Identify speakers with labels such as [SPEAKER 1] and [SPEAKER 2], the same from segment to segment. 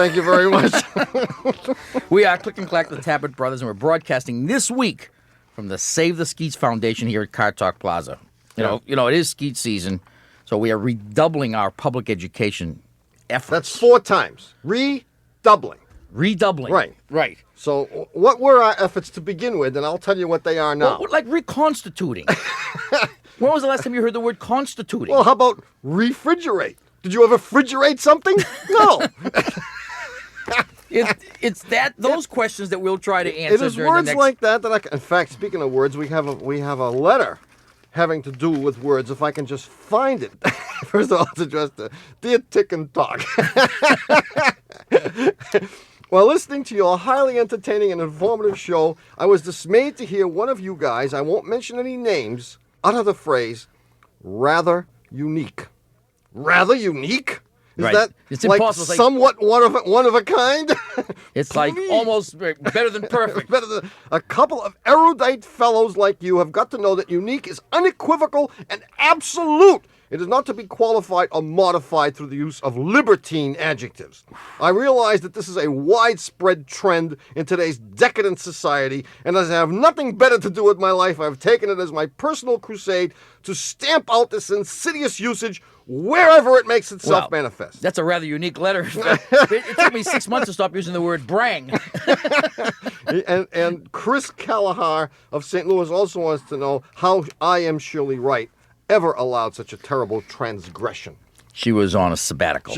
[SPEAKER 1] Thank you very much.
[SPEAKER 2] We are Click and Clack, the Tappert Brothers, and we're broadcasting this week from the Save the Skeets Foundation here at Car Talk Plaza. You know, it is skeet season, so we are redoubling our public education efforts.
[SPEAKER 1] That's 4 times. Redoubling. Right. So what were our efforts to begin with, and I'll tell you what they are now.
[SPEAKER 2] Well, like reconstituting. When was the last time you heard the word constituting?
[SPEAKER 1] Well, how about refrigerate? Did you ever refrigerate something? No.
[SPEAKER 2] It's those questions that we'll try to answer.
[SPEAKER 1] It is
[SPEAKER 2] during
[SPEAKER 1] words
[SPEAKER 2] the next...
[SPEAKER 1] like that I can, in fact, speaking of words, we have a letter having to do with words. If I can just find it. First of all, it's addressed to Dear Tick and Talk. While listening to your highly entertaining and informative show, I was dismayed to hear one of you guys, I won't mention any names, utter the phrase, rather unique. Rather unique? Is
[SPEAKER 2] Right.
[SPEAKER 1] that
[SPEAKER 2] It's
[SPEAKER 1] like
[SPEAKER 2] impossible. It's like-
[SPEAKER 1] somewhat one of a kind?
[SPEAKER 2] It's like almost better than perfect.
[SPEAKER 1] Better than a couple of erudite fellows like you have got to know that unique is unequivocal and absolute. It is not to be qualified or modified through the use of libertine adjectives. I realize that this is a widespread trend in today's decadent society, and as I have nothing better to do with my life, I have taken it as my personal crusade to stamp out this insidious usage wherever it makes itself manifest.
[SPEAKER 2] That's a rather unique letter. It took me 6 months to stop using the word brang.
[SPEAKER 1] And Chris Callahar of St. Louis also wants to know how I am surely right ever allowed such a terrible transgression.
[SPEAKER 2] She was on a sabbatical.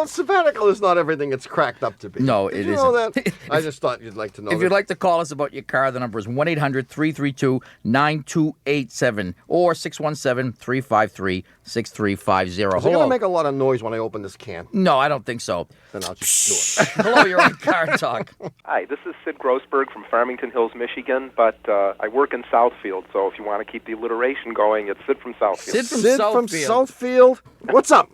[SPEAKER 1] Sabbatical is not everything it's cracked up to be.
[SPEAKER 2] No,
[SPEAKER 1] Did
[SPEAKER 2] it
[SPEAKER 1] you
[SPEAKER 2] isn't.
[SPEAKER 1] know that? I just thought you'd like to know
[SPEAKER 2] If
[SPEAKER 1] that.
[SPEAKER 2] you'd like to call us about your car, the number is 1-800-332-9287 or 617-353-6350.
[SPEAKER 1] Is it going to make a lot of noise when I open this can?
[SPEAKER 2] No, I don't think so.
[SPEAKER 1] Then I'll just do it.
[SPEAKER 2] Hello, you're on Car Talk.
[SPEAKER 3] Hi, this is Sid Grossberg from Farmington Hills, Michigan, but I work in Southfield, so if you want to keep the alliteration going, it's Sid from Southfield.
[SPEAKER 2] Sid from
[SPEAKER 1] Sid
[SPEAKER 2] Southfield.
[SPEAKER 1] from Southfield. What's up?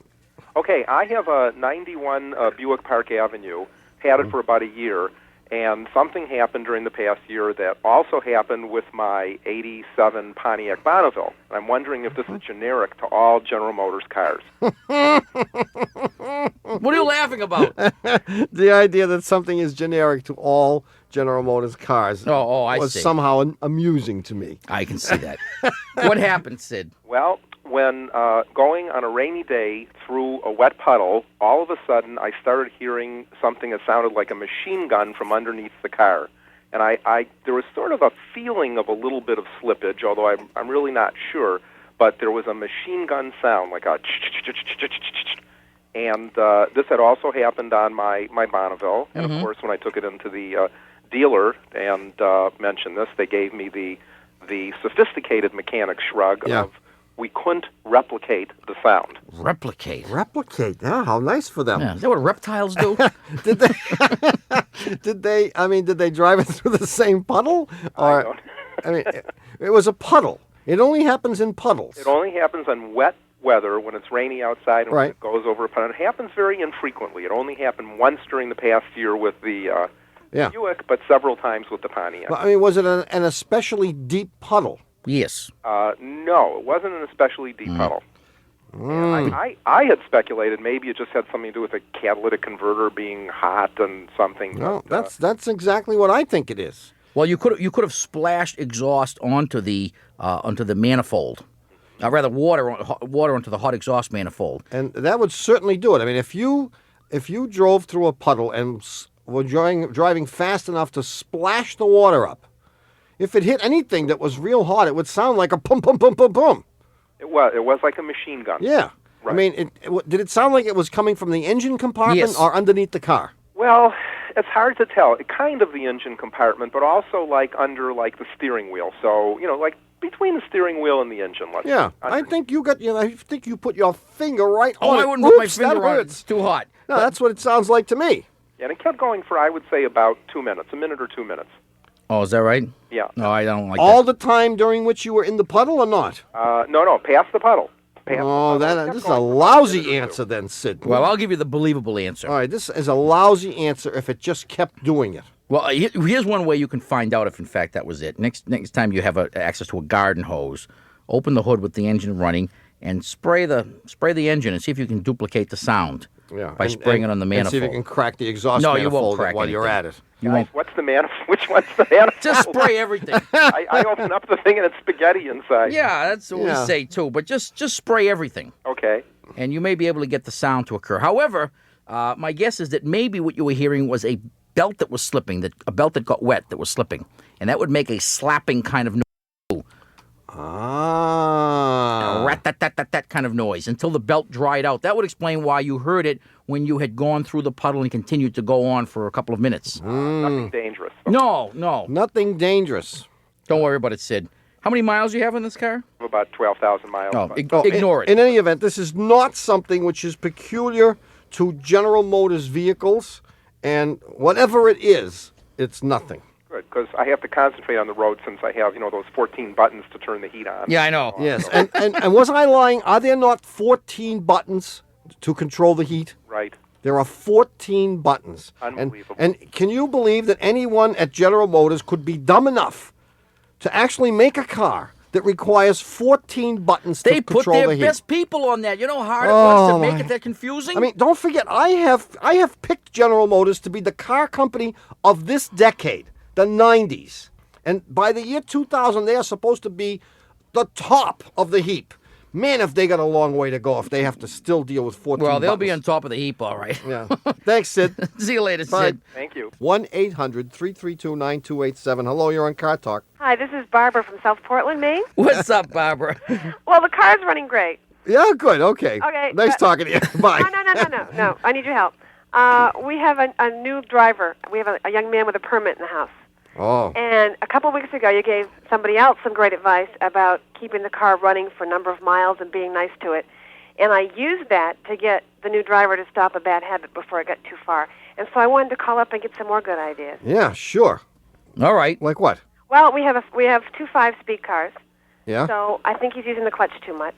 [SPEAKER 3] Okay, I have a 91 Buick Park Avenue, had it for about a year, and something happened during the past year that also happened with my 87 Pontiac Bonneville. I'm wondering if this is generic to all General Motors cars.
[SPEAKER 2] What are you laughing about?
[SPEAKER 1] The idea that something is generic to all General Motors cars
[SPEAKER 2] I
[SPEAKER 1] was
[SPEAKER 2] see.
[SPEAKER 1] somehow amusing to me.
[SPEAKER 2] I can see that. What happened, Sid?
[SPEAKER 3] Well, when going on a rainy day through a wet puddle, all of a sudden I started hearing something that sounded like a machine gun from underneath the car. And there was sort of a feeling of a little bit of slippage, although I'm really not sure. But there was a machine gun sound, like a and this had also happened on my Bonneville. And, of course, when I took it into the dealer and mentioned this, they gave me the sophisticated mechanic shrug of, we couldn't replicate the sound.
[SPEAKER 2] Replicate.
[SPEAKER 1] Replicate? Yeah, how nice for them.
[SPEAKER 2] Yeah, is that what reptiles do?
[SPEAKER 1] Did they drive it through the same puddle? Or, I mean, it was a puddle. It only happens in puddles.
[SPEAKER 3] It only happens on wet weather when it's rainy outside and when
[SPEAKER 1] Right.
[SPEAKER 3] it goes over a puddle. It happens very infrequently. It only happened once during the past year with the Buick, but several times with the Pontiac.
[SPEAKER 1] Well, I mean, was it an especially deep puddle?
[SPEAKER 2] Yes.
[SPEAKER 3] No, it wasn't an especially deep puddle. And I had speculated maybe it just had something to do with a catalytic converter being hot and something.
[SPEAKER 1] No,
[SPEAKER 3] but,
[SPEAKER 1] that's exactly what I think it is.
[SPEAKER 2] Well, you could have splashed exhaust onto the manifold. Rather, water onto the hot exhaust manifold.
[SPEAKER 1] And that would certainly do it. I mean, if you drove through a puddle and were driving fast enough to splash the water up, if it hit anything that was real hot, it would sound like a pum, pum, pum, pum, pum.
[SPEAKER 3] It was like a machine gun.
[SPEAKER 1] Yeah.
[SPEAKER 3] Right.
[SPEAKER 1] I mean, did it sound like it was coming from the engine compartment
[SPEAKER 2] Yes.
[SPEAKER 1] or underneath the car?
[SPEAKER 3] Well, it's hard to tell. It kind of the engine compartment, but also like under like the steering wheel. So, like between the steering wheel and the engine.
[SPEAKER 1] Yeah. I think you put your finger right on it.
[SPEAKER 2] I wouldn't put my
[SPEAKER 1] Oops,
[SPEAKER 2] finger
[SPEAKER 1] that
[SPEAKER 2] on it.
[SPEAKER 1] hurts.
[SPEAKER 2] It's too hot.
[SPEAKER 1] No, that's what it sounds like to me.
[SPEAKER 3] And it kept going for, I would say, about 2 minutes, a minute or 2 minutes.
[SPEAKER 2] Oh, is that right?
[SPEAKER 3] Yeah.
[SPEAKER 2] No, I don't like
[SPEAKER 1] All the time during which you were in the puddle or not?
[SPEAKER 3] No, past the puddle.
[SPEAKER 1] This is a lousy answer then, Sid.
[SPEAKER 2] that. Well, I'll give you the believable answer.
[SPEAKER 1] All right, this is a lousy answer if it just kept doing it.
[SPEAKER 2] Well, here's one way you can find out if, in fact, that was it. Next time you have access to a garden hose, open the hood with the engine running and spray the engine and see if you can duplicate the sound.
[SPEAKER 1] Yeah.
[SPEAKER 2] by spraying it on the
[SPEAKER 1] And
[SPEAKER 2] manifold.
[SPEAKER 1] see if you can crack the exhaust
[SPEAKER 2] No, you won't
[SPEAKER 1] manifold
[SPEAKER 2] crack
[SPEAKER 1] while you're
[SPEAKER 2] anything.
[SPEAKER 1] at it.
[SPEAKER 2] You
[SPEAKER 3] Guys,
[SPEAKER 2] won't.
[SPEAKER 3] what's the which one's the manifold?
[SPEAKER 2] Just spray everything.
[SPEAKER 3] I open up the thing and it's spaghetti inside.
[SPEAKER 2] Yeah, that's what we
[SPEAKER 1] Yeah.
[SPEAKER 2] say too. But just spray everything,
[SPEAKER 3] Okay.
[SPEAKER 2] and you may be able to get the sound to occur. However, my guess is that maybe what you were hearing was a belt that was slipping, a belt that got wet that was slipping, and that would make a slapping kind of noise.
[SPEAKER 1] Ah.
[SPEAKER 2] Rat-tat-tat-tat kind of noise until the belt dried out. That would explain why you heard it when you had gone through the puddle and continued to go on for a couple of minutes.
[SPEAKER 3] Nothing dangerous.
[SPEAKER 2] No.
[SPEAKER 1] Nothing dangerous.
[SPEAKER 2] Don't worry about it, Sid. How many miles do you have in this car?
[SPEAKER 3] About 12,000 miles.
[SPEAKER 2] Oh,
[SPEAKER 3] but-
[SPEAKER 2] ignore it.
[SPEAKER 1] In any event, this is not something which is peculiar to General Motors vehicles, and whatever it is, it's nothing.
[SPEAKER 3] Good, because I have to concentrate on the road since I have, those 14 buttons to turn the heat on.
[SPEAKER 2] Yeah, I know.
[SPEAKER 1] Yes, and wasn't I lying? Are there not 14 buttons to control the heat?
[SPEAKER 3] Right.
[SPEAKER 1] There are 14 buttons.
[SPEAKER 3] Unbelievable.
[SPEAKER 1] And can you believe that anyone at General Motors could be dumb enough to actually make a car that requires 14 buttons
[SPEAKER 2] They
[SPEAKER 1] to
[SPEAKER 2] put
[SPEAKER 1] control
[SPEAKER 2] their
[SPEAKER 1] the heat?
[SPEAKER 2] best people on that. You know how hard it was to
[SPEAKER 1] Oh,
[SPEAKER 2] make
[SPEAKER 1] my-
[SPEAKER 2] it that confusing?
[SPEAKER 1] I mean, don't forget, I have picked General Motors to be the car company of this decade, the 90s. And by the year 2000, they are supposed to be the top of the heap. Man, if they got a long way to go if they have to still deal with 14
[SPEAKER 2] well, they'll be on
[SPEAKER 1] buttons.
[SPEAKER 2] top of the heap, all right.
[SPEAKER 1] Yeah. Thanks, Sid.
[SPEAKER 2] See you later,
[SPEAKER 1] Bye.
[SPEAKER 2] Sid.
[SPEAKER 3] Thank you.
[SPEAKER 1] 1-800-332-9287. Hello, you're on Car Talk.
[SPEAKER 4] Hi, this is Barbara from South Portland, Maine.
[SPEAKER 2] What's up, Barbara?
[SPEAKER 4] Well, the car's running great.
[SPEAKER 1] Yeah, good. Okay.
[SPEAKER 4] Okay,
[SPEAKER 1] Nice
[SPEAKER 4] but-
[SPEAKER 1] talking to you. Bye.
[SPEAKER 4] No. I need your help. We have a new driver. We have a young man with a permit in the house.
[SPEAKER 1] Oh.
[SPEAKER 4] And a couple of weeks ago, you gave somebody else some great advice about keeping the car running for a number of miles and being nice to it. And I used that to get the new driver to stop a bad habit before it got too far. And so I wanted to call up and get some more good ideas.
[SPEAKER 1] Yeah, sure.
[SPEAKER 2] All right.
[SPEAKER 1] Like what?
[SPEAKER 4] Well, we have two 5-speed cars.
[SPEAKER 1] Yeah?
[SPEAKER 4] So I think he's using the clutch too much.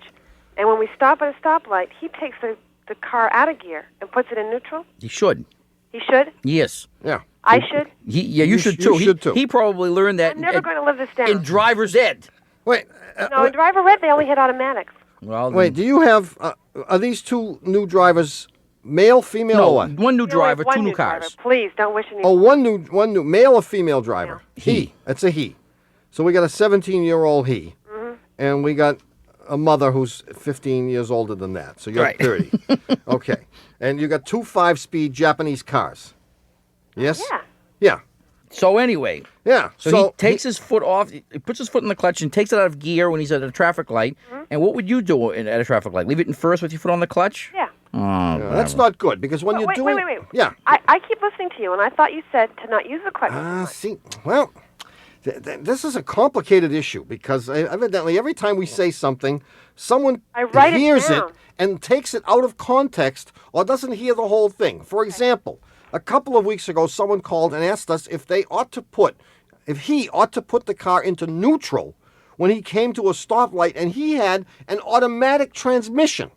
[SPEAKER 4] And when we stop at a stoplight, he takes the car out of gear and puts it in neutral.
[SPEAKER 2] You should.
[SPEAKER 4] He should.
[SPEAKER 2] Yes.
[SPEAKER 1] Yeah.
[SPEAKER 4] I should.
[SPEAKER 2] Yeah, you should
[SPEAKER 1] you
[SPEAKER 2] too.
[SPEAKER 1] should too.
[SPEAKER 2] He probably learned that
[SPEAKER 4] I'm never going to live this down.
[SPEAKER 2] in driver's ed.
[SPEAKER 1] Wait.
[SPEAKER 4] No, in driver red, they only hit automatics.
[SPEAKER 2] Well,
[SPEAKER 1] Wait, do you have, are these two new drivers male, female, or
[SPEAKER 2] no,
[SPEAKER 1] what?
[SPEAKER 2] one new
[SPEAKER 4] We only have
[SPEAKER 2] driver,
[SPEAKER 4] one
[SPEAKER 2] two new
[SPEAKER 4] driver.
[SPEAKER 2] cars.
[SPEAKER 4] Please, don't wish any.
[SPEAKER 1] Oh, one new, male or female driver? He. It's a he. So we got a 17-year-old he.
[SPEAKER 4] Mm-hmm.
[SPEAKER 1] And we got a mother who's 15 years older than that. So you're
[SPEAKER 2] Right.
[SPEAKER 1] 30. Okay. And you got two 5-speed Japanese cars. Yes?
[SPEAKER 4] Yeah.
[SPEAKER 1] Yeah.
[SPEAKER 2] So anyway,
[SPEAKER 1] Yeah.
[SPEAKER 2] so he takes his foot off, he puts his foot in the clutch and takes it out of gear when he's at a traffic light.
[SPEAKER 4] Mm-hmm.
[SPEAKER 2] And what would you do at a traffic light? Leave it in first with your foot on the clutch?
[SPEAKER 4] Yeah.
[SPEAKER 2] Oh,
[SPEAKER 1] Yeah, that's not good because when
[SPEAKER 4] Oh,
[SPEAKER 1] you're
[SPEAKER 4] wait,
[SPEAKER 1] doing.
[SPEAKER 4] wait.
[SPEAKER 1] Yeah.
[SPEAKER 4] I keep listening to you, and I thought you said to not use the clutch.
[SPEAKER 1] See, well, this is a complicated issue because evidently every time we say something, someone
[SPEAKER 4] I write it
[SPEAKER 1] hears
[SPEAKER 4] down.
[SPEAKER 1] and takes it out of context or doesn't hear the whole thing. For example, a couple of weeks ago, someone called and asked us if he ought to put the car into neutral when he came to a stoplight and he had an automatic transmission.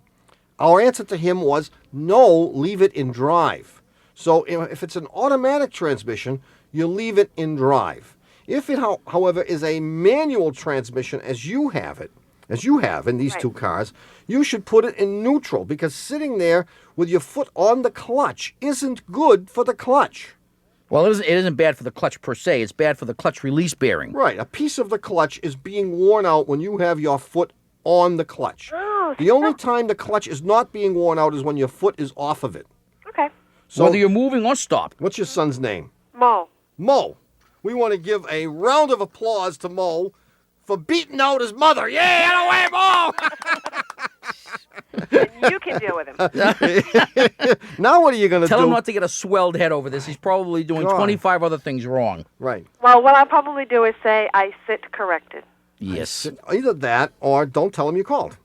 [SPEAKER 1] Our answer to him was no, leave it in drive. So if it's an automatic transmission, you leave it in drive. If it, however, is a manual transmission as you have in these two cars, you should put it in neutral because sitting there with your foot on the clutch isn't good for the clutch.
[SPEAKER 2] Well, it isn't bad for the clutch per se. It's bad for the clutch release bearing.
[SPEAKER 1] Right, a piece of the clutch is being worn out when you have your foot on the clutch.
[SPEAKER 4] Oh,
[SPEAKER 1] The only time the clutch is not being worn out is when your foot is off of it.
[SPEAKER 4] Okay.
[SPEAKER 1] So,
[SPEAKER 2] Whether you're moving or stopped.
[SPEAKER 1] what's your son's name?
[SPEAKER 4] Mo.
[SPEAKER 1] Mo. We want to give a round of applause to Mo for beating out his mother. Yeah, get away, Mo!
[SPEAKER 4] And you can deal with him.
[SPEAKER 1] Now what are you going to do?
[SPEAKER 2] Tell him not to get a swelled head over this. He's probably doing
[SPEAKER 1] God.
[SPEAKER 2] 25 other things wrong.
[SPEAKER 1] Right.
[SPEAKER 4] Well, what I'll probably do is say I sit corrected.
[SPEAKER 2] Yes.
[SPEAKER 1] Either that or don't tell him you called.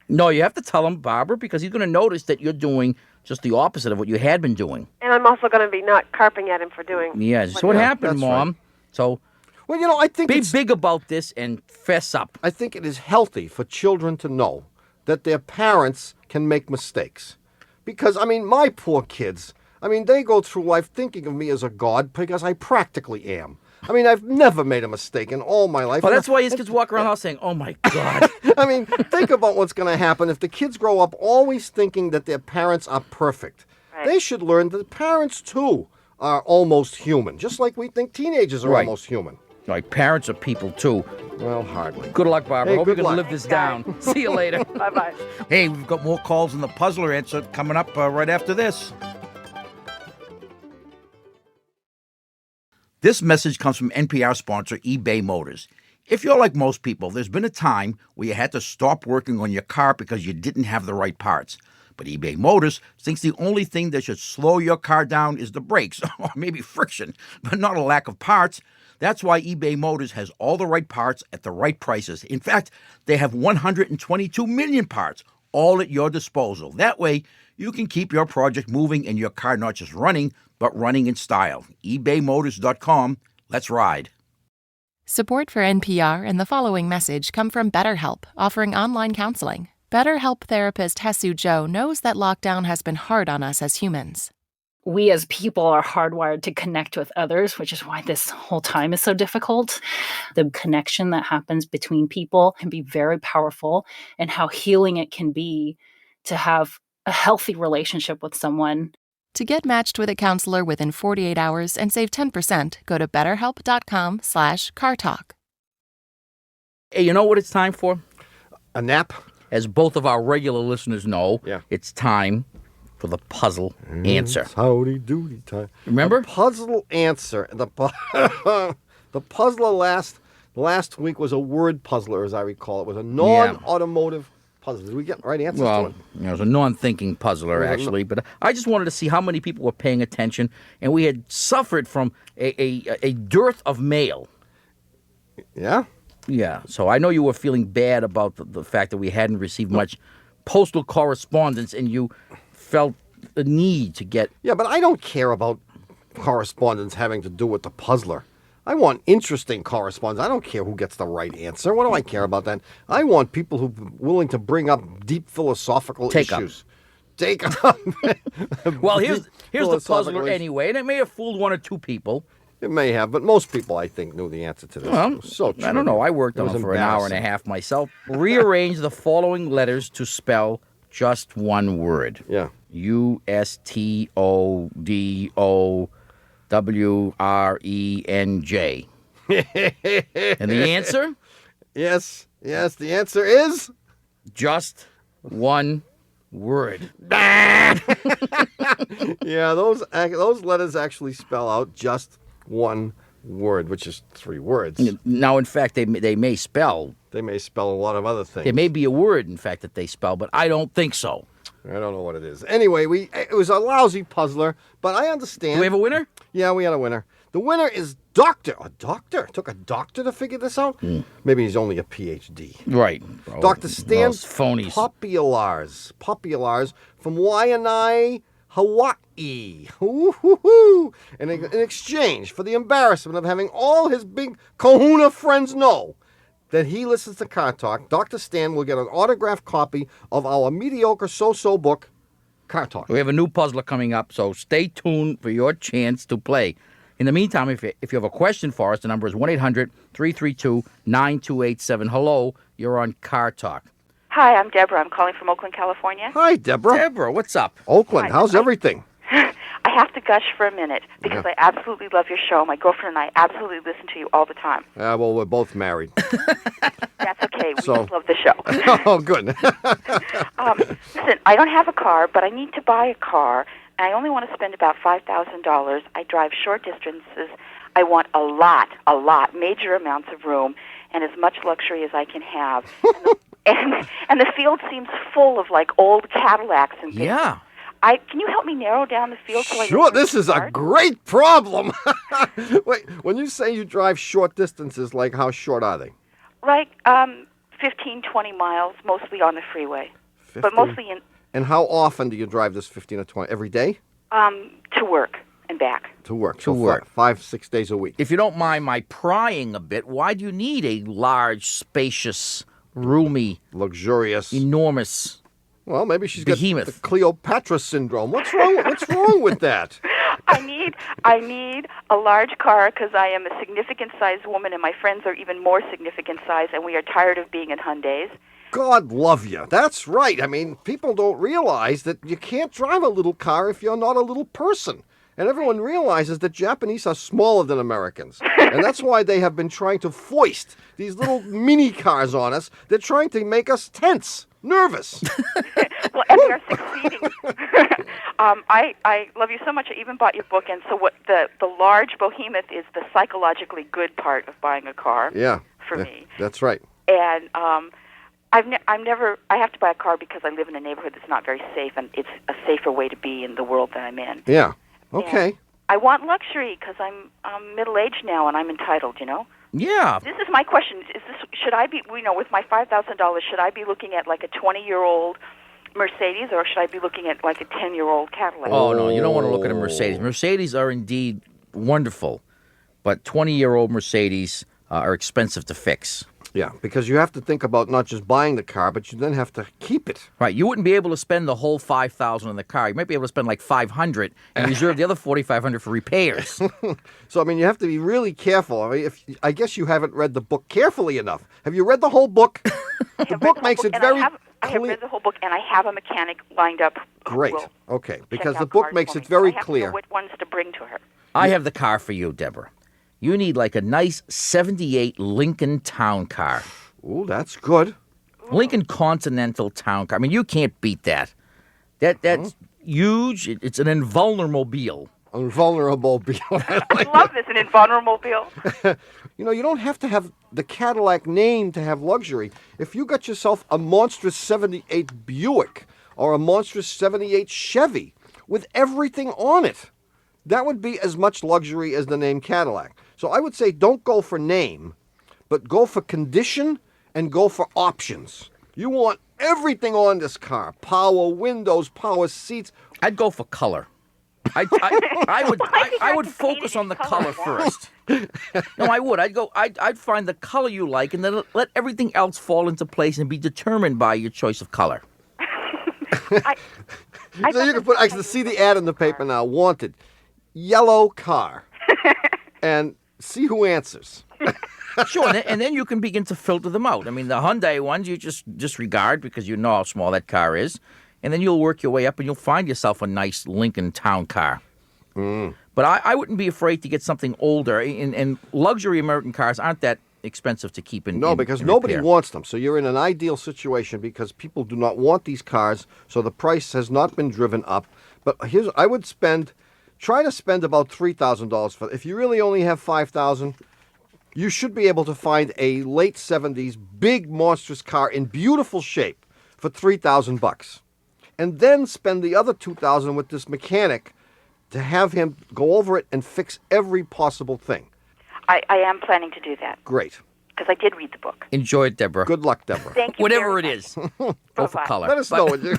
[SPEAKER 2] No, you have to tell him, Barbara, because he's going to notice that you're doing just the opposite of what you had been doing.
[SPEAKER 4] And I'm also going to be not carping at him for doing.
[SPEAKER 2] Yeah. So what
[SPEAKER 1] Yeah,
[SPEAKER 2] happened,
[SPEAKER 1] that's
[SPEAKER 2] Mom?
[SPEAKER 1] right.
[SPEAKER 2] So
[SPEAKER 1] Well, I think
[SPEAKER 2] be big about this and fess up.
[SPEAKER 1] I think it is healthy for children to know that their parents can make mistakes. Because, my poor kids, they go through life thinking of me as a god because I practically am. I've never made a mistake in all my life.
[SPEAKER 2] Well, that's why his kids walk around the house saying, "Oh my God."
[SPEAKER 1] Think about what's going to happen if the kids grow up always thinking that their parents are perfect. They should learn that parents, too, are almost human, just like we think teenagers are
[SPEAKER 2] Right.
[SPEAKER 1] almost human.
[SPEAKER 2] Like, parents are people, too.
[SPEAKER 1] Well, hardly.
[SPEAKER 2] Good luck, Barbara.
[SPEAKER 1] Hey,
[SPEAKER 2] Hope you
[SPEAKER 1] good
[SPEAKER 2] can
[SPEAKER 1] luck.
[SPEAKER 2] live this down. See you later.
[SPEAKER 4] Bye-bye.
[SPEAKER 2] Hey, we've got more calls on the puzzler answer coming up right after this. This message comes from NPR sponsor eBay Motors. If you're like most people, there's been a time where you had to stop working on your car because you didn't have the right parts. But eBay Motors thinks the only thing that should slow your car down is the brakes, or maybe friction, but not a lack of parts. That's why eBay Motors has all the right parts at the right prices. In fact, they have 122 million parts, all at your disposal. That way, you can keep your project moving and your car not just running, but running in style. ebaymotors.com. Let's ride.
[SPEAKER 5] Support for NPR and the following message come from BetterHelp, offering online counseling. BetterHelp therapist Hesu Joe knows that lockdown has been hard on us as humans.
[SPEAKER 6] We as people are hardwired to connect with others, which is why this whole time is so difficult. The connection that happens between people can be very powerful, and how healing it can be to have a healthy relationship with someone.
[SPEAKER 5] To get matched with a counselor within 48 hours and save 10%, go to betterhelp.com/cartalk.
[SPEAKER 2] Hey, you know what it's time for?
[SPEAKER 1] A nap?
[SPEAKER 2] As both of our regular listeners know,
[SPEAKER 1] Yeah.
[SPEAKER 2] it's time for the puzzle answer.
[SPEAKER 1] Howdy doody time.
[SPEAKER 2] Remember?
[SPEAKER 1] The puzzle answer. The puzzler last week was a word puzzler, as I recall. It was a non-automotive puzzle. Did we get the right answers to
[SPEAKER 2] Well,
[SPEAKER 1] it?
[SPEAKER 2] it was a non-thinking puzzler, actually. But I just wanted to see how many people were paying attention. And we had suffered from a dearth of mail.
[SPEAKER 1] Yeah?
[SPEAKER 2] Yeah. So I know you were feeling bad about the fact that we hadn't received much postal correspondence, and you felt the need to get...
[SPEAKER 1] Yeah, but I don't care about correspondence having to do with the puzzler. I want interesting correspondence. I don't care who gets the right answer. What do I care about that? I want people who are willing to bring up deep philosophical issues. Take up.
[SPEAKER 2] Well, here's the
[SPEAKER 1] philosophical
[SPEAKER 2] puzzler
[SPEAKER 1] issues.
[SPEAKER 2] anyway, and it may have fooled one or two people.
[SPEAKER 1] It may have, but most people, I think, knew the answer to this.
[SPEAKER 2] Well,
[SPEAKER 1] It was so
[SPEAKER 2] I don't know. I worked
[SPEAKER 1] It
[SPEAKER 2] on
[SPEAKER 1] was
[SPEAKER 2] it for an hour and a
[SPEAKER 1] embarrassing.
[SPEAKER 2] half myself. Rearrange the following letters to spell just one word.
[SPEAKER 1] Yeah.
[SPEAKER 2] USTODOWRENJ. And the answer?
[SPEAKER 1] Yes, the answer is...
[SPEAKER 2] Just one word.
[SPEAKER 1] Yeah, those letters actually spell out just one word, which is three words.
[SPEAKER 2] Now, in fact, they may spell.
[SPEAKER 1] They may spell a lot of other things.
[SPEAKER 2] There may be a word, in fact, that they spell, but I don't think so.
[SPEAKER 1] I don't know what it is. Anyway, it was a lousy puzzler, but I understand.
[SPEAKER 2] Do we have a winner?
[SPEAKER 1] Yeah, we had a winner. The winner is Doctor. A doctor? It took a doctor to figure this out? Maybe he's only a PhD.
[SPEAKER 2] Right.
[SPEAKER 1] Dr. Stan
[SPEAKER 2] Those phonies.
[SPEAKER 1] Populars from Waianae, Hawaii. Hoo-hoo-hoo. And in exchange for the embarrassment of having all his big kahuna friends know that he listens to Car Talk, Dr. Stan will get an autographed copy of our mediocre so-so book, Car Talk.
[SPEAKER 2] We have a new puzzler coming up, so stay tuned for your chance to play. In the meantime, if you have a question for us, the number is 1-800-332-9287. Hello, you're on Car Talk.
[SPEAKER 7] Hi, I'm Deborah. I'm calling from Oakland, California.
[SPEAKER 1] Hi, Deborah.
[SPEAKER 2] Deborah, what's up?
[SPEAKER 1] Oakland,
[SPEAKER 7] Hi.
[SPEAKER 1] how's everything?
[SPEAKER 7] I have to gush for a minute because I absolutely love your show. My girlfriend and I absolutely listen to you all the time.
[SPEAKER 1] Well, we're both married.
[SPEAKER 7] That's okay. We
[SPEAKER 1] So-
[SPEAKER 7] just love the show.
[SPEAKER 1] Oh, good.
[SPEAKER 7] Listen, I don't have a car, but I need to buy a car, and I only want to spend about $5,000. I drive short distances. I want a lot, major amounts of room, and as much luxury as I can have. And the field seems full of, like, old Cadillacs and things.
[SPEAKER 2] Yeah.
[SPEAKER 7] Can you help me narrow down the field? So I know
[SPEAKER 1] Sure,
[SPEAKER 7] where
[SPEAKER 1] this
[SPEAKER 7] to
[SPEAKER 1] is a
[SPEAKER 7] start?
[SPEAKER 1] great problem. Wait, when you say you drive short distances, like how short are they?
[SPEAKER 7] Like 15, 20 miles, mostly on the freeway.
[SPEAKER 1] 15?
[SPEAKER 7] But mostly in
[SPEAKER 1] And how often do you drive this 15 or 20? Every day?
[SPEAKER 7] to work and back.
[SPEAKER 1] To work.
[SPEAKER 2] To
[SPEAKER 1] So
[SPEAKER 2] work.
[SPEAKER 1] 5-6 days a week.
[SPEAKER 2] If you don't mind my prying a bit, why do you need a large, spacious, roomy,
[SPEAKER 1] Luxurious.
[SPEAKER 2] enormous...
[SPEAKER 1] Well, maybe she's
[SPEAKER 2] Behemoth.
[SPEAKER 1] got the Cleopatra syndrome. What's wrong with that?
[SPEAKER 7] I need a large car because I am a significant sized woman, and my friends are even more significant size, and we are tired of being in Hyundais.
[SPEAKER 1] God love you. That's right. I mean, people don't realize that you can't drive a little car if you're not a little person. And everyone realizes that Japanese are smaller than Americans. And that's why they have been trying to foist these little mini cars on us. They're trying to make us tense, nervous.
[SPEAKER 7] Well, and they are succeeding. I love you so much. I even bought your book. And so what the large behemoth is the psychologically good part of buying a car.
[SPEAKER 1] Yeah.
[SPEAKER 7] For me.
[SPEAKER 1] That's right.
[SPEAKER 7] And I have to buy a car because I live in a neighborhood that's not very safe, and it's a safer way to be in the world that I'm in.
[SPEAKER 1] Yeah. Okay.
[SPEAKER 7] And I want luxury because I'm middle-aged now and I'm entitled, you know?
[SPEAKER 2] Yeah.
[SPEAKER 7] This is my question. Should I be, with my $5,000, should I be looking at like a 20-year-old Mercedes, or should I be looking at like a 10-year-old Cadillac?
[SPEAKER 2] Oh, no, you don't want to look at a Mercedes. Mercedes are indeed wonderful, but 20-year-old Mercedes are expensive to fix.
[SPEAKER 1] Yeah, because you have to think about not just buying the car, but you then have to keep it.
[SPEAKER 2] Right, you wouldn't be able to spend the whole $5,000 on the car. You might be able to spend like $500 and reserve the other $4,500 for repairs.
[SPEAKER 1] So, I mean, you have to be really careful. I mean, I guess you haven't read the book carefully enough. Have you read the whole book? The book makes it very clear.
[SPEAKER 7] I have read the whole book, and I have a mechanic lined up.
[SPEAKER 1] Great. Okay, because the book makes it very clear.
[SPEAKER 7] I have to know which ones to bring to her.
[SPEAKER 2] I have the car for you, Deborah. You need like a nice 78 Lincoln Town Car.
[SPEAKER 1] Ooh, that's good.
[SPEAKER 2] Lincoln Continental Town Car. I mean, you can't beat that. That's huge. It's an invulnerable.
[SPEAKER 1] Invulnerable.
[SPEAKER 7] I love this, an invulnerable.
[SPEAKER 1] You don't have to have the Cadillac name to have luxury. If you got yourself a monstrous 78 Buick or a monstrous 78 Chevy with everything on it, that would be as much luxury as the name Cadillac. So I would say don't go for name, but go for condition and go for options. You want everything on this car. Power windows, power seats.
[SPEAKER 2] I'd go for color. I would focus on the color first. No, I would. I'd find the color you like and then let everything else fall into place and be determined by your choice of color.
[SPEAKER 1] So you can put, I can see the ad in the paper now, wanted, yellow car, and see who answers.
[SPEAKER 2] Sure, and then you can begin to filter them out. I mean, the Hyundai ones you just disregard because you know how small that car is, and then you'll work your way up and you'll find yourself a nice Lincoln Town Car. But I wouldn't be afraid to get something older, and luxury American cars aren't that expensive to keep in
[SPEAKER 1] because
[SPEAKER 2] in
[SPEAKER 1] nobody
[SPEAKER 2] repair.
[SPEAKER 1] wants them. So you're in an ideal situation because people do not want these cars, so the price has not been driven up. But I would try to spend about $3,000 for. If you really only have $5,000, you should be able to find a late 70s big monstrous car in beautiful shape for $3,000, and then spend the other $2,000 with this mechanic to have him go over it and fix every possible thing.
[SPEAKER 7] I am planning to do that.
[SPEAKER 1] Great.
[SPEAKER 7] Because I did read the book.
[SPEAKER 2] Enjoy it, Deborah.
[SPEAKER 1] Good luck, Deborah.
[SPEAKER 7] Thank you.
[SPEAKER 2] Whatever
[SPEAKER 7] very
[SPEAKER 2] it
[SPEAKER 7] much.
[SPEAKER 2] is. Go for color.
[SPEAKER 1] Let us know. Would you?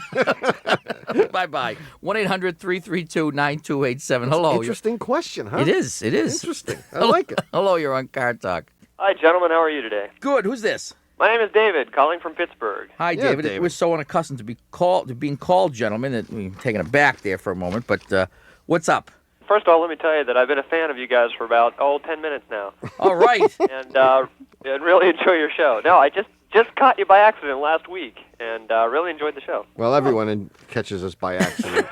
[SPEAKER 2] Bye-bye. 1-800-332-9287. Hello.
[SPEAKER 1] Interesting question, huh?
[SPEAKER 2] It is.
[SPEAKER 1] Interesting. I like it.
[SPEAKER 2] Hello, you're on Car Talk.
[SPEAKER 8] Hi, gentlemen. How are you today?
[SPEAKER 2] Good. Who's this?
[SPEAKER 8] My name is David, calling from Pittsburgh.
[SPEAKER 2] Hi,
[SPEAKER 1] Yeah,
[SPEAKER 2] David.
[SPEAKER 1] David.
[SPEAKER 2] We're so unaccustomed to being called gentlemen that we're taken aback there for a moment. But what's up?
[SPEAKER 8] First of all, let me tell you that I've been a fan of you guys for about 10 minutes now,
[SPEAKER 2] All right.
[SPEAKER 8] and really enjoy your show. No, I just caught you by accident last week, and really enjoyed the show.
[SPEAKER 1] Well, everyone catches us by accident.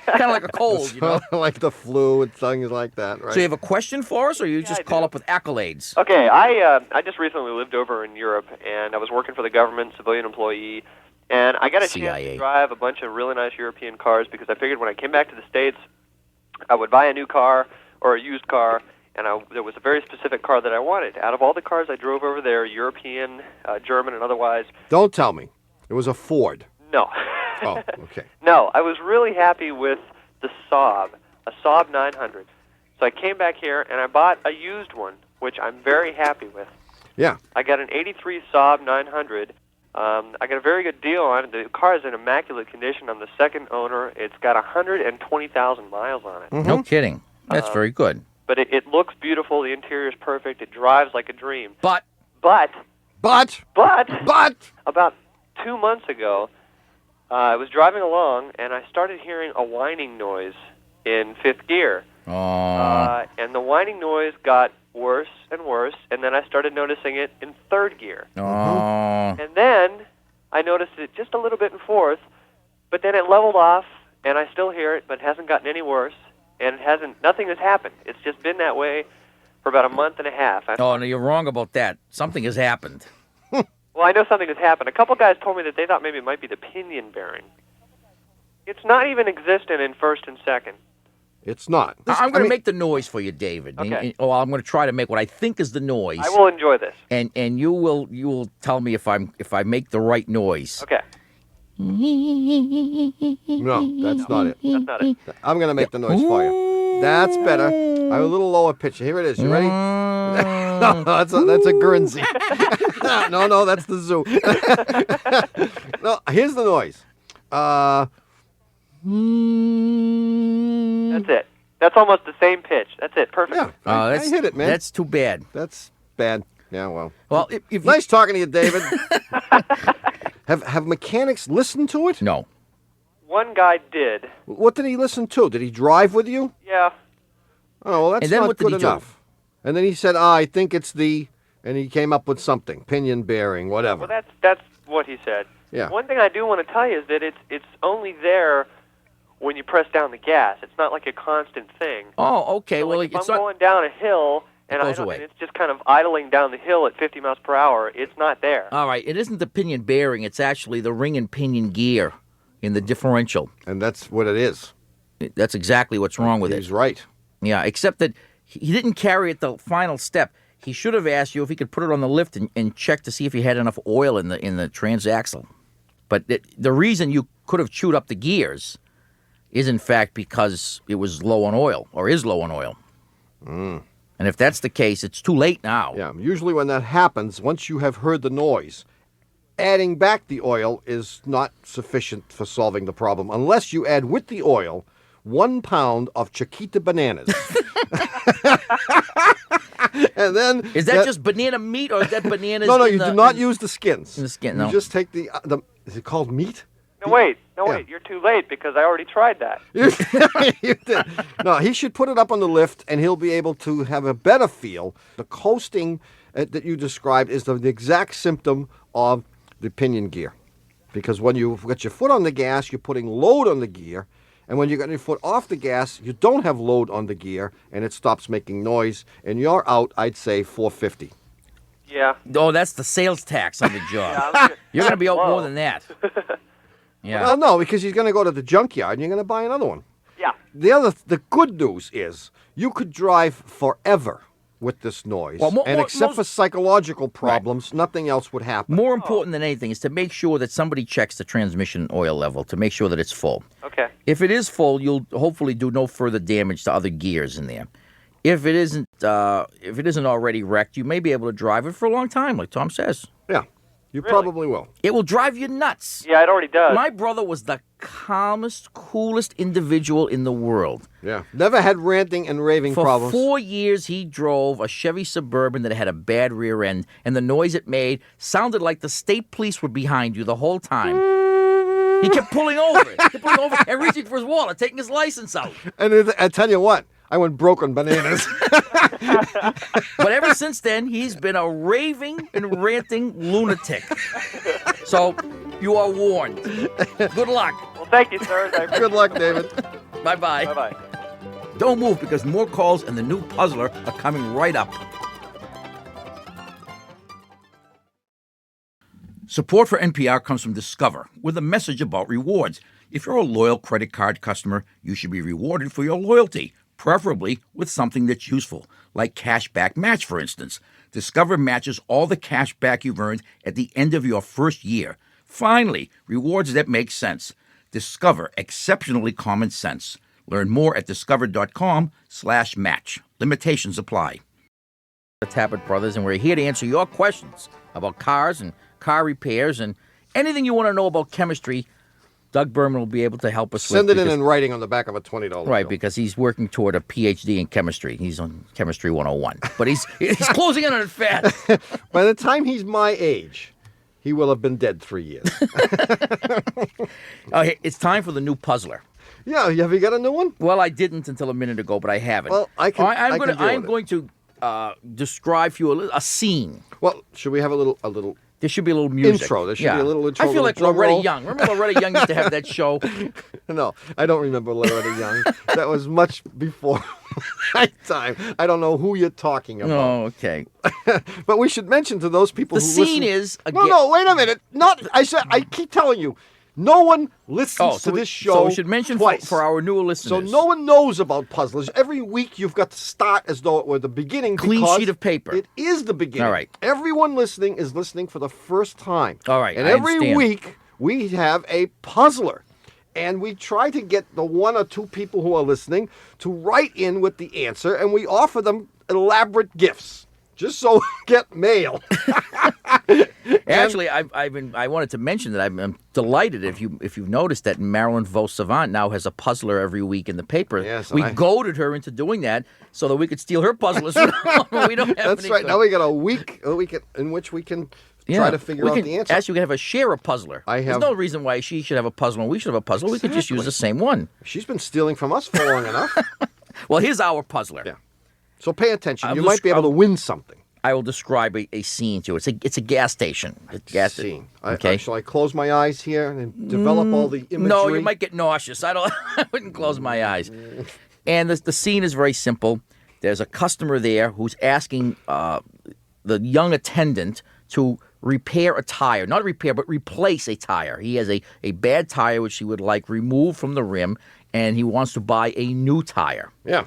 [SPEAKER 2] Kind of like a cold, you know.
[SPEAKER 1] Like the flu and things like that, right?
[SPEAKER 2] So you have a question for us, or you just
[SPEAKER 8] I
[SPEAKER 2] call
[SPEAKER 8] do.
[SPEAKER 2] up with accolades?
[SPEAKER 8] Okay, I just recently lived over in Europe, and I was working for the government, civilian employee, and I got a chance
[SPEAKER 2] CIA.
[SPEAKER 8] to drive a bunch of really nice European cars because I figured when I came back to the States, I would buy a new car or a used car, and there was a very specific car that I wanted. Out of all the cars I drove over there, European, German, and otherwise,
[SPEAKER 1] Don't tell me. It was a Ford.
[SPEAKER 8] no.
[SPEAKER 1] Oh, okay.
[SPEAKER 8] No, I was really happy with the Saab, a Saab 900. So I came back here and I bought a used one, which I'm very happy with.
[SPEAKER 1] Yeah.
[SPEAKER 8] I got an 83 Saab 900. I got a very good deal on it. The car is in immaculate condition. I'm the second owner. It's got 120,000 miles on it.
[SPEAKER 2] No kidding. That's very good.
[SPEAKER 8] But it looks beautiful. The interior is perfect. It drives like a dream.
[SPEAKER 2] But
[SPEAKER 8] But
[SPEAKER 1] But
[SPEAKER 8] about 2 months ago, I was driving along, and I started hearing a whining noise in fifth gear. And the whining noise got worse and worse, and then I started noticing it in third gear.
[SPEAKER 2] Oh.
[SPEAKER 8] And then I noticed it just a little bit in fourth, but then it leveled off, and I still hear it, but it hasn't gotten any worse, and nothing has happened. It's just been that way for about a month and a half.
[SPEAKER 2] Oh, no, you're wrong about that. Something has happened.
[SPEAKER 8] Well, I know something has happened. A couple guys told me that they thought maybe it might be the pinion bearing. It's not even existent in first and second.
[SPEAKER 1] It's not.
[SPEAKER 2] I'm going to make the noise for you, David.
[SPEAKER 8] Okay.
[SPEAKER 2] I'm going to try to make what I think is the noise.
[SPEAKER 8] I will enjoy this.
[SPEAKER 2] And you will tell me if I make the right noise.
[SPEAKER 8] Okay.
[SPEAKER 1] No, that's not it.
[SPEAKER 8] That's not it.
[SPEAKER 1] I'm going to make the noise for you. That's better. I'm a little lower pitch. Here it is. You ready? No, that's a Guernsey. No, that's the zoo. No, here's the noise.
[SPEAKER 8] That's it. That's almost the same pitch. That's it. Perfect.
[SPEAKER 1] Yeah, I hit it, man.
[SPEAKER 2] That's too bad.
[SPEAKER 1] That's bad. Yeah, well.
[SPEAKER 2] Well, if
[SPEAKER 1] Nice talking to you, David. Have mechanics listened to it?
[SPEAKER 2] No.
[SPEAKER 8] One guy did.
[SPEAKER 1] What did he listen to? Did he drive with you?
[SPEAKER 8] Yeah.
[SPEAKER 1] Oh, well, that's
[SPEAKER 2] And then
[SPEAKER 1] not
[SPEAKER 2] what did
[SPEAKER 1] good
[SPEAKER 2] he do?
[SPEAKER 1] enough. And then he said, I think it's the... And he came up with something. Pinion bearing, whatever.
[SPEAKER 8] Well, that's what he said.
[SPEAKER 1] Yeah.
[SPEAKER 8] One thing I do want to tell you is that it's only there when you press down the gas. It's not like a constant thing.
[SPEAKER 2] Oh, okay.
[SPEAKER 8] So,
[SPEAKER 2] Well,
[SPEAKER 8] like, if
[SPEAKER 2] it's
[SPEAKER 8] I'm
[SPEAKER 2] not.
[SPEAKER 8] going down a hill and
[SPEAKER 2] goes away.
[SPEAKER 8] and it's just kind of idling down the hill at 50 miles per hour, it's not there.
[SPEAKER 2] All right. It isn't the pinion bearing. It's actually the ring and pinion gear in the differential.
[SPEAKER 1] And that's what it is.
[SPEAKER 2] That's exactly what's wrong with
[SPEAKER 1] He's
[SPEAKER 2] it.
[SPEAKER 1] right.
[SPEAKER 2] Yeah, except that he didn't carry it the final step. He should have asked you if he could put it on the lift and check to see if you had enough oil in the transaxle. But the reason you could have chewed up the gears is, in fact, because it was low on oil, or is low on oil. And if that's the case, it's too late now.
[SPEAKER 1] Yeah, usually when that happens, once you have heard the noise, adding back the oil is not sufficient for solving the problem, unless you add with the oil 1 pound of Chiquita bananas. And then...
[SPEAKER 2] Is that just banana meat, or is that bananas?
[SPEAKER 1] No,
[SPEAKER 2] in
[SPEAKER 1] you
[SPEAKER 2] the,
[SPEAKER 1] do not use the skins.
[SPEAKER 2] in the skin,
[SPEAKER 1] You
[SPEAKER 2] no.
[SPEAKER 1] just take the... Is it called meat?
[SPEAKER 8] No, wait.
[SPEAKER 1] Yeah.
[SPEAKER 8] You're too late because I already tried that.
[SPEAKER 1] You did. No, he should put it up on the lift, and he'll be able to have a better feel. The coasting that you described is the exact symptom of the pinion gear. Because when you've got your foot on the gas, you're putting load on the gear. And when you got your foot off the gas, you don't have load on the gear, and it stops making noise. And you're out, I'd say, $450.
[SPEAKER 8] Yeah.
[SPEAKER 2] Oh, that's the sales tax on the job. You're going to be out more than that. Yeah.
[SPEAKER 1] Well, no, because he's going to go to the junkyard, and you're going to buy another one.
[SPEAKER 8] Yeah.
[SPEAKER 1] The good news is you could drive forever with this noise.
[SPEAKER 2] Well,
[SPEAKER 1] and except for psychological problems, nothing else would happen.
[SPEAKER 2] More important than anything is to make sure that somebody checks the transmission oil level to make sure that it's full.
[SPEAKER 8] Okay.
[SPEAKER 2] If it is full, you'll hopefully do no further damage to other gears in there. If it isn't already wrecked, you may be able to drive it for a long time, like Tom says.
[SPEAKER 1] Yeah, you
[SPEAKER 8] Really?
[SPEAKER 1] probably will.
[SPEAKER 2] It will drive you nuts.
[SPEAKER 8] Yeah, it already does.
[SPEAKER 2] My brother was the calmest, coolest individual in the world.
[SPEAKER 1] Yeah, never had ranting and raving
[SPEAKER 2] For
[SPEAKER 1] problems.
[SPEAKER 2] 4 years, he drove a Chevy Suburban that had a bad rear end, and the noise it made sounded like the state police were behind you the whole time. He kept pulling over, and reaching for his wallet, taking his license out.
[SPEAKER 1] And I tell you what, I went broke on bananas.
[SPEAKER 2] But ever since then, he's been a raving and ranting lunatic. So, you are warned. Good luck.
[SPEAKER 8] Well, thank you, sir.
[SPEAKER 1] Good luck, David.
[SPEAKER 2] Bye-bye.
[SPEAKER 8] Bye-bye.
[SPEAKER 2] Don't move, because more calls and the new puzzler are coming right up. Support for NPR comes from Discover, with a message about rewards. If you're a loyal credit card customer, you should be rewarded for your loyalty, preferably with something that's useful, like cash back match, for instance. Discover matches all the cash back you've earned at the end of your first year. Finally, rewards that make sense. Discover exceptionally common sense. Learn more at discover.com/match. Limitations apply. The Tappert Brothers, and we're here to answer your questions about cars and car repairs and anything you want to know about chemistry. Doug Berman will be able to help us
[SPEAKER 1] Send
[SPEAKER 2] with.
[SPEAKER 1] it in writing on the back of a $20
[SPEAKER 2] Right,
[SPEAKER 1] bill.
[SPEAKER 2] because he's working toward a PhD in chemistry. He's on Chemistry 101. But he's closing in on it fast.
[SPEAKER 1] By the time he's my age, he will have been dead 3 years.
[SPEAKER 2] Hey, it's time for the new puzzler.
[SPEAKER 1] Yeah, have you got a new one?
[SPEAKER 2] Well, I didn't until a minute ago, but I haven't.
[SPEAKER 1] Well, I can
[SPEAKER 2] I'm
[SPEAKER 1] deal with it.
[SPEAKER 2] going to describe for you a scene.
[SPEAKER 1] Well, should we have a little
[SPEAKER 2] There should be a little music.
[SPEAKER 1] Intro. There should be a little intro.
[SPEAKER 2] I feel like
[SPEAKER 1] drum
[SPEAKER 2] Loretta
[SPEAKER 1] roll.
[SPEAKER 2] Young. Remember Loretta Young used to have that show?
[SPEAKER 1] No, I don't remember Loretta Young. That was much before my time. I don't know who you're talking about.
[SPEAKER 2] Oh, okay.
[SPEAKER 1] But we should mention to those people
[SPEAKER 2] The
[SPEAKER 1] who
[SPEAKER 2] scene
[SPEAKER 1] listen.
[SPEAKER 2] is
[SPEAKER 1] No, wait a minute. I keep telling you, no one listens to this show.
[SPEAKER 2] So we should mention
[SPEAKER 1] twice.
[SPEAKER 2] for our newer listeners.
[SPEAKER 1] So no one knows about puzzlers. Every week you've got to start as though it were the beginning.
[SPEAKER 2] Clean
[SPEAKER 1] because
[SPEAKER 2] sheet of paper.
[SPEAKER 1] It is the beginning.
[SPEAKER 2] All right.
[SPEAKER 1] Everyone listening is listening for the first time.
[SPEAKER 2] All right,
[SPEAKER 1] And
[SPEAKER 2] I
[SPEAKER 1] every
[SPEAKER 2] understand.
[SPEAKER 1] week we have a puzzler. And we try to get the one or two people who are listening to write in with the answer, and we offer them elaborate gifts. Just so we get mail.
[SPEAKER 2] Actually, I wanted to mention that I'm delighted if you've noticed that Marilyn Vos Savant now has a puzzler every week in the paper.
[SPEAKER 1] Yes,
[SPEAKER 2] we goaded her into doing that so that we could steal her puzzlers. We don't have
[SPEAKER 1] That's
[SPEAKER 2] any
[SPEAKER 1] right.
[SPEAKER 2] good.
[SPEAKER 1] Now we got a week in which we can try to figure out the answer.
[SPEAKER 2] Actually, we can have a share a puzzler. There's no reason why she should have a puzzler and we should have a puzzler. We could just use the same one.
[SPEAKER 1] She's been stealing from us for long enough.
[SPEAKER 2] Well, here's our puzzler.
[SPEAKER 1] Yeah. So pay attention. You might be able to win something.
[SPEAKER 2] I will describe a scene to it. It's a gas station.
[SPEAKER 1] Scene.
[SPEAKER 2] Okay.
[SPEAKER 1] Shall I close my eyes here and develop all the imagery?
[SPEAKER 2] No, you might get nauseous. I wouldn't close my eyes. And the scene is very simple. There's a customer there who's asking the young attendant to repair a tire. Not repair, but replace a tire. He has a bad tire which he would like removed from the rim, and he wants to buy a new tire.
[SPEAKER 1] Yeah.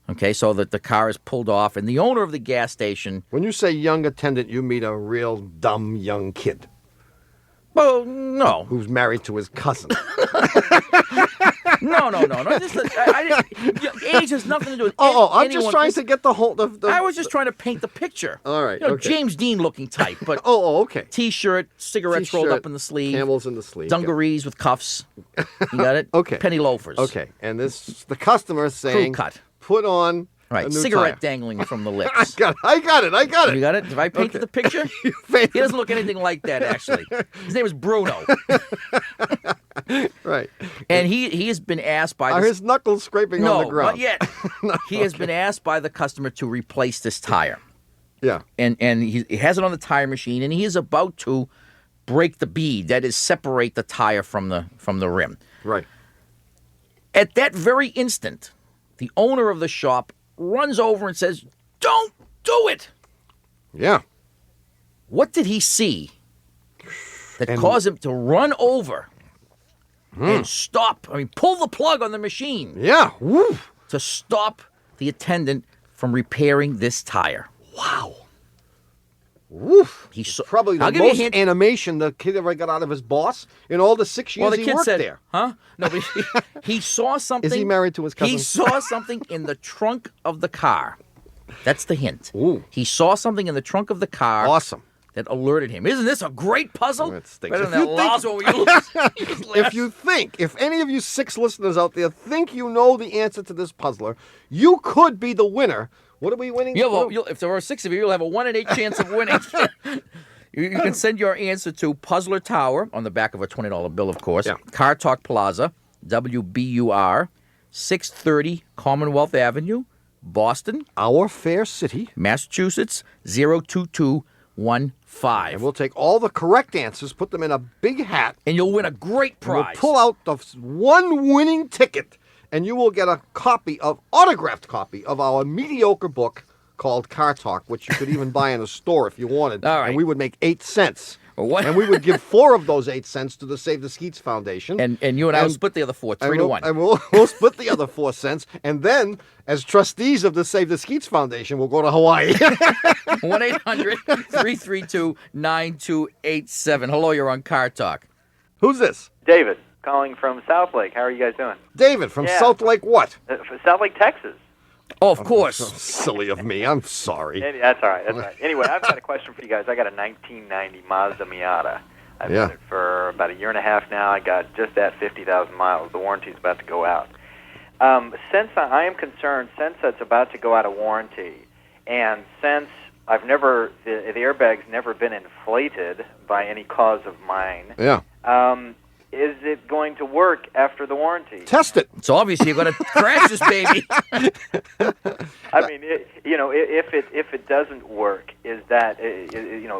[SPEAKER 2] Okay, so that the car is pulled off, and the owner of the gas station...
[SPEAKER 1] When you say young attendant, you mean a real dumb young kid.
[SPEAKER 2] Well, no.
[SPEAKER 1] Who's married to his cousin.
[SPEAKER 2] No. Just, age has nothing to do with
[SPEAKER 1] I'm just trying to get the whole...
[SPEAKER 2] I was just trying to paint the picture.
[SPEAKER 1] All right, okay.
[SPEAKER 2] James Dean looking type, but...
[SPEAKER 1] okay.
[SPEAKER 2] T-shirt, cigarettes rolled up in the sleeve.
[SPEAKER 1] Camels in the sleeve.
[SPEAKER 2] Dungarees with cuffs. You got it?
[SPEAKER 1] Okay.
[SPEAKER 2] Penny loafers.
[SPEAKER 1] Okay, and the customer is saying...
[SPEAKER 2] Crew cut.
[SPEAKER 1] Put on
[SPEAKER 2] Right,
[SPEAKER 1] a new
[SPEAKER 2] cigarette
[SPEAKER 1] tire.
[SPEAKER 2] dangling from the lips.
[SPEAKER 1] I got it.
[SPEAKER 2] You got it? Have I painted the picture? He doesn't look anything like that, actually. His name is Bruno.
[SPEAKER 1] Right.
[SPEAKER 2] And he has been asked by...
[SPEAKER 1] Are his knuckles scraping on the ground?
[SPEAKER 2] Not yet. He has been asked by the customer to replace this tire.
[SPEAKER 1] Yeah.
[SPEAKER 2] And he has it on the tire machine, and he is about to break the bead, that is, separate the tire from the rim.
[SPEAKER 1] Right.
[SPEAKER 2] At that very instant, the owner of the shop runs over and says, "Don't do it."
[SPEAKER 1] Yeah.
[SPEAKER 2] What did he see that caused him to run over and stop? I mean, pull the plug on the machine.
[SPEAKER 1] Yeah. Woo.
[SPEAKER 2] To stop the attendant from repairing this tire.
[SPEAKER 1] Wow. Woof.
[SPEAKER 2] He saw,
[SPEAKER 1] Probably the
[SPEAKER 2] I'll give you a
[SPEAKER 1] most
[SPEAKER 2] hint.
[SPEAKER 1] animation the kid ever got out of his boss in all the 6 years
[SPEAKER 2] Well, the
[SPEAKER 1] he
[SPEAKER 2] kid
[SPEAKER 1] worked
[SPEAKER 2] said,
[SPEAKER 1] there.
[SPEAKER 2] "Huh?" No, but he saw something.
[SPEAKER 1] Is he married to his cousin?
[SPEAKER 2] He saw something in the trunk of the car. That's the hint.
[SPEAKER 1] Ooh.
[SPEAKER 2] He saw something in the trunk of the car.
[SPEAKER 1] Awesome.
[SPEAKER 2] That alerted him. Isn't this a great puzzle?
[SPEAKER 1] That stinks.
[SPEAKER 2] Better
[SPEAKER 1] If
[SPEAKER 2] than that
[SPEAKER 1] you think-
[SPEAKER 2] Lazo where you lose.
[SPEAKER 1] If any of you 6 listeners out there think you know the answer to this puzzler, you could be the winner. What are we winning?
[SPEAKER 2] If there are 6 of you, you'll have a 1 in 8 chance of winning. You can send your answer to Puzzler Tower on the back of a $20 bill, of course.
[SPEAKER 1] Yeah.
[SPEAKER 2] Car Talk Plaza, WBUR, 630 Commonwealth Avenue, Boston,
[SPEAKER 1] Our fair city.
[SPEAKER 2] Massachusetts, 02215.
[SPEAKER 1] And we'll take all the correct answers, put them in a big hat.
[SPEAKER 2] And you'll win a great
[SPEAKER 1] And we'll
[SPEAKER 2] prize.
[SPEAKER 1] pull out the one winning ticket, and you will get a autographed copy of our mediocre book called Car Talk, which you could even buy in a store if you wanted.
[SPEAKER 2] All right.
[SPEAKER 1] And we would make 8 cents.
[SPEAKER 2] What?
[SPEAKER 1] And we would give 4 of those 8 cents to the Save the Skeets Foundation.
[SPEAKER 2] And you and I will split the other 4, 3 to 1.
[SPEAKER 1] And we'll split the other 4 cents. And then, as trustees of the Save the Skeets Foundation, we'll go to Hawaii.
[SPEAKER 2] 1-800-332-9287. Hello, you're on Car Talk.
[SPEAKER 1] Who's this?
[SPEAKER 9] David, calling from South Lake. How are you guys doing?
[SPEAKER 1] David from South Lake what?
[SPEAKER 9] South Lake, Texas.
[SPEAKER 2] Oh, of course.
[SPEAKER 1] So silly of me. I'm sorry.
[SPEAKER 9] That's all right. That's all right. Anyway, I've got a question for you guys. I got a 1990 Mazda Miata. I've had it for about a year and a half now. I got just at 50,000 miles. The warranty's about to go out. Since I am concerned, since it's about to go out of warranty, and since the airbag's never been inflated by any cause of mine.
[SPEAKER 1] Yeah.
[SPEAKER 9] Is it going to work after the warranty?
[SPEAKER 1] Test it.
[SPEAKER 2] So obviously you're going to crash this baby.
[SPEAKER 9] I mean, if it doesn't work, is that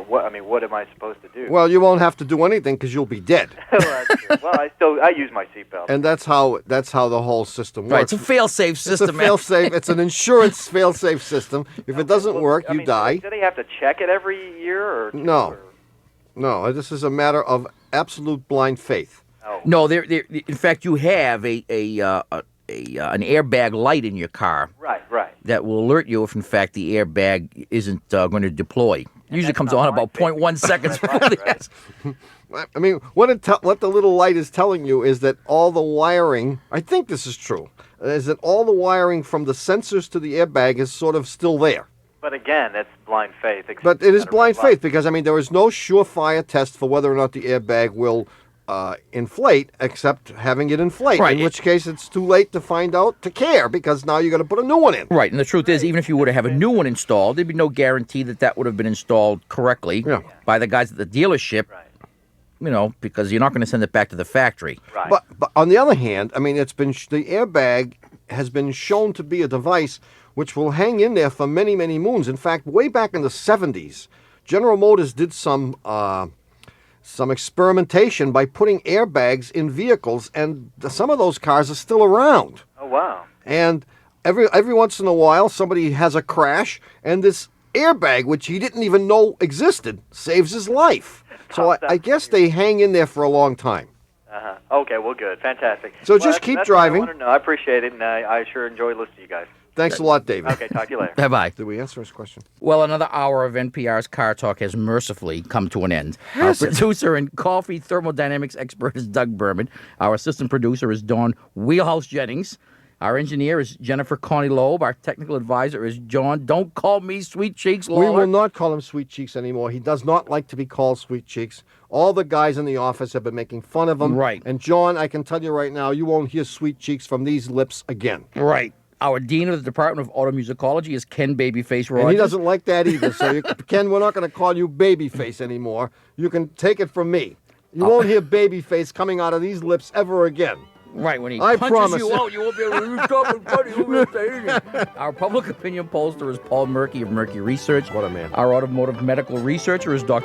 [SPEAKER 9] what? I mean, what am I supposed to do?
[SPEAKER 1] Well, you won't have to do anything because you'll be dead.
[SPEAKER 9] Well, that's true. Well, I use my seatbelt.
[SPEAKER 1] And that's how the whole system works.
[SPEAKER 2] Right, it's a fail-safe system.
[SPEAKER 1] It's a fail-safe. It's an insurance fail-safe system. If it doesn't work, you die.
[SPEAKER 9] Do they have to check it every year or
[SPEAKER 1] No. No, this is a matter of absolute blind faith.
[SPEAKER 9] Oh.
[SPEAKER 2] No, in fact, you have an airbag light in your car.
[SPEAKER 9] Right.
[SPEAKER 2] That will alert you if, in fact, the airbag isn't going to deploy. It usually comes on about 0.1 seconds before
[SPEAKER 9] right.
[SPEAKER 1] I mean, what the little light is telling you is that all the wiring, I think this is true, is that all the wiring from the sensors to the airbag is sort of still there.
[SPEAKER 9] But again, that's blind faith.
[SPEAKER 1] But it is blind faith because, I mean, there is no surefire test for whether or not the airbag will inflate except having it inflate,
[SPEAKER 2] right.
[SPEAKER 1] In which case it's too late to find out to care because now you got to put a new one in.
[SPEAKER 2] Right, and the truth is, even if you were to have a new one installed, there'd be no guarantee that would have been installed correctly by the guys at the dealership, because you're not going to send it back to the factory.
[SPEAKER 9] Right.
[SPEAKER 1] But on the other hand, I mean, the airbag has been shown to be a device which will hang in there for many, many moons. In fact, way back in the 70s, General Motors did some experimentation by putting airbags in vehicles, and some of those cars are still around.
[SPEAKER 9] Oh, wow.
[SPEAKER 1] And every once in a while, somebody has a crash, and this airbag, which he didn't even know existed, saves his life. So I guess they hang in there for a long time.
[SPEAKER 9] Uh-huh. Okay, well, good. Fantastic.
[SPEAKER 1] So just keep driving.
[SPEAKER 9] What I want to know. I appreciate it, and I sure enjoy listening to you guys.
[SPEAKER 1] Thanks a lot, David.
[SPEAKER 9] Okay, talk to you later.
[SPEAKER 2] Bye-bye.
[SPEAKER 1] Did we answer his question?
[SPEAKER 2] Well, another hour of NPR's Car Talk has mercifully come to an end. Our producer and coffee thermodynamics expert is Doug Berman. Our assistant producer is Dawn Wheelhouse Jennings. Our engineer is Jennifer Connie Loeb. Our technical advisor is John. Don't call me Sweet Cheeks Lawler.
[SPEAKER 1] We will not call him Sweet Cheeks anymore. He does not like to be called Sweet Cheeks. All the guys in the office have been making fun of him.
[SPEAKER 2] Right.
[SPEAKER 1] And John, I can tell you right now, you won't hear Sweet Cheeks from these lips again.
[SPEAKER 2] Right. Our dean of the Department of Automusicology is Ken Babyface Rogers.
[SPEAKER 1] And he doesn't like that either. So, Ken, we're not going to call you Babyface anymore. You can take it from me. You won't hear Babyface coming out of these lips ever again.
[SPEAKER 2] Right, when he
[SPEAKER 1] I
[SPEAKER 2] punches
[SPEAKER 1] promise.
[SPEAKER 2] you out, you won't be able to stop and funny. You won't say anything. Our public opinion pollster is Paul Murky of Murky Research.
[SPEAKER 1] What a man.
[SPEAKER 2] Our automotive medical researcher is Dr.